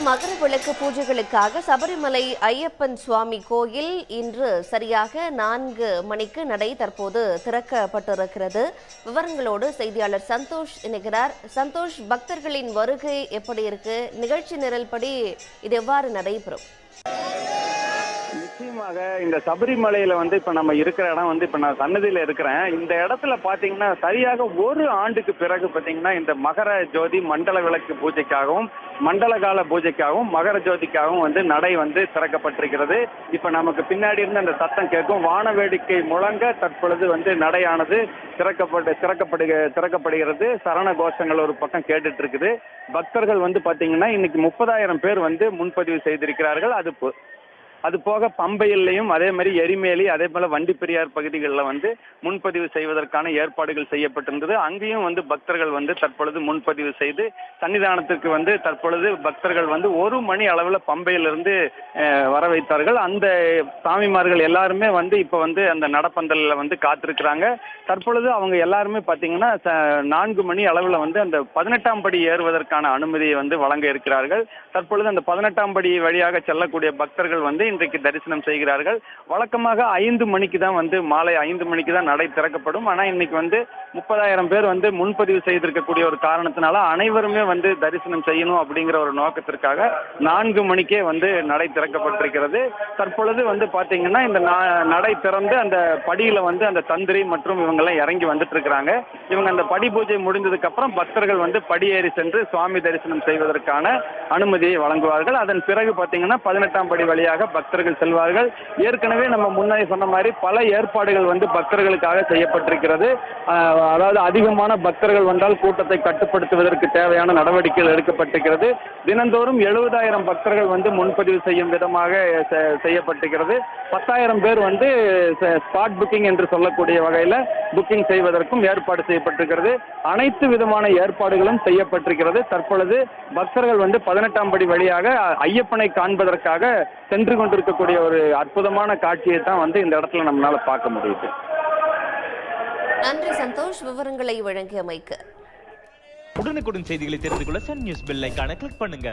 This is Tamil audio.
மகர விளக்கு பூஜைகளுக்காக சபரிமலை ஐயப்பன் சுவாமி கோயில் இன்று சரியாக 4 மணிக்கு நடை தற்போது திறக்கப்பட்டிருக்கிறது. விவரங்களோடு செய்தியாளர் சந்தோஷ் இணைகிறார். சந்தோஷ், பக்தர்களின் வருகை எப்படி இருக்கு? நிகழ்ச்சி நிரல்படி இது எவ்வாறு நடைபெறும்? நிச்சயமாக இந்த சபரிமலையில இப்ப நம்ம இருக்கிற இடம் இப்ப நான் சன்னதியில இருக்கிறேன். இந்த இடத்துல பாத்தீங்கன்னா சரியாக ஒரு ஆண்டுக்கு பிறகு பாத்தீங்கன்னா இந்த மகர ஜோதி மண்டல விளக்கு பூஜைக்காகவும் மண்டல கால பூஜைக்காகவும் மகர ஜோதிக்காகவும் நடை திறக்கப்பட்டிருக்கிறது. இப்ப நமக்கு பின்னாடி இருந்து அந்த சத்தம் கேட்கும். வான வேடிக்கை முழங்க தற்பொழுது நடையானது திறக்கப்படுகிறது. சரண கோஷங்கள் ஒரு பக்கம் கேட்டுட்டு இருக்குது. பக்தர்கள் பாத்தீங்கன்னா இன்னைக்கு 30,000 பேர் முன்பதிவு செய்திருக்கிறார்கள். அது போக பம்பையிலையும் அதே மாதிரி எரிமேலி அதே போல வண்டிப்பெரியார் பகுதிகளில் முன்பதிவு செய்வதற்கான ஏற்பாடுகள் செய்யப்பட்டிருந்தது. அங்கேயும் பக்தர்கள் தற்பொழுது முன்பதிவு செய்து சன்னிதானத்திற்கு தற்பொழுது பக்தர்கள் 1 மணி அளவில் பம்பையிலிருந்து வர வைத்தார்கள். அந்த சாமிமார்கள் எல்லாருமே இப்ப அந்த நடப்பந்தலில் காத்திருக்கிறாங்க. தற்பொழுது அவங்க எல்லாருமே பார்த்தீங்கன்னா 4 மணி அளவில் அந்த 18ஆம் படி ஏறுவதற்கான அனுமதியை வழங்க இருக்கிறார்கள். தற்பொழுது அந்த 18ஆம் படி வழியாக செல்லக்கூடிய பக்தர்கள் இன்றைக்கு தரிசனம் செய்கிறார்கள். வழக்கமாக 5 மணிக்கு தான் மாலை 5 மணிக்கு தான் நடை திறக்கப்படும். ஆனா இன்னைக்கு 30,000 பேர் முன்பதிவு செய்திருக்கக்கூடிய ஒரு காரணத்தினால அனைவருமே தரிசனம் செய்யணும் அப்படிங்கிற ஒரு நோக்கத்திற்காக 4 மணிக்கே நடை திறக்கப்பட்டிருக்கிறது. தற்பொழுது பாத்தீங்கன்னா இந்த நடை திறந்து அந்த படியில அந்த தந்திரி மற்றும் இவங்க எல்லாம் இறங்கி வந்துட்டு இருக்கிறாங்க. இவங்க அந்த படி பூஜை முடிந்ததுக்கு அப்புறம் பக்தர்கள் படியேறி சென்று சுவாமி தரிசனம் செய்வதற்கான அனுமதியை வழங்குவார்கள். அதன் பிறகு பாத்தீங்கன்னா 18ஆம் படி வழியாக பக்தர்கள் செல்வார்கள். ஏற்கனவே நம்ம முன்னாடி சொன்ன மாதிரி பல ஏற்பாடுகள் பக்தர்களுக்காக செய்யப்பட்டிருக்கிறது. அதாவது அதிகமான பக்தர்கள் வந்தால் கூட்டத்தை கட்டுப்படுத்துவதற்கு தேவையான நடவடிக்கைகள் எடுக்கப்பட்டிருக்கிறது. தினந்தோறும் 70,000 பக்தர்கள் முன்பதிவு செய்யும் விதமாக செய்யப்பட்டிருக்கிறது. 10,000 பேர் ஸ்பாட் புக்கிங் என்று சொல்லக்கூடிய வகையில் புக்கிங் செய்வதற்கும் ஏற்பாடு செய்யப்பட்டிருக்கிறது. அனைத்து விதமான ஏற்பாடுகளும் செய்யப்பட்டிருக்கிறது. தற்பொழுது பக்தர்கள் 18ஆம் படி வழியாக ஐயப்பனை காண்பதற்காக சென்று கொண்டிருக்கக்கூடிய ஒரு அற்புதமான காட்சியை தான் இந்த இடத்துல நம்மளால பார்க்க முடியுது. நன்றி சந்தோஷ், விவரங்களை வழங்கியமைக்கு. உடனுக்குடன் செய்திகளை தெரிந்து கொள்ள சன் நியூஸ் பெல் ஐகானை கிளிக் பண்ணுங்க.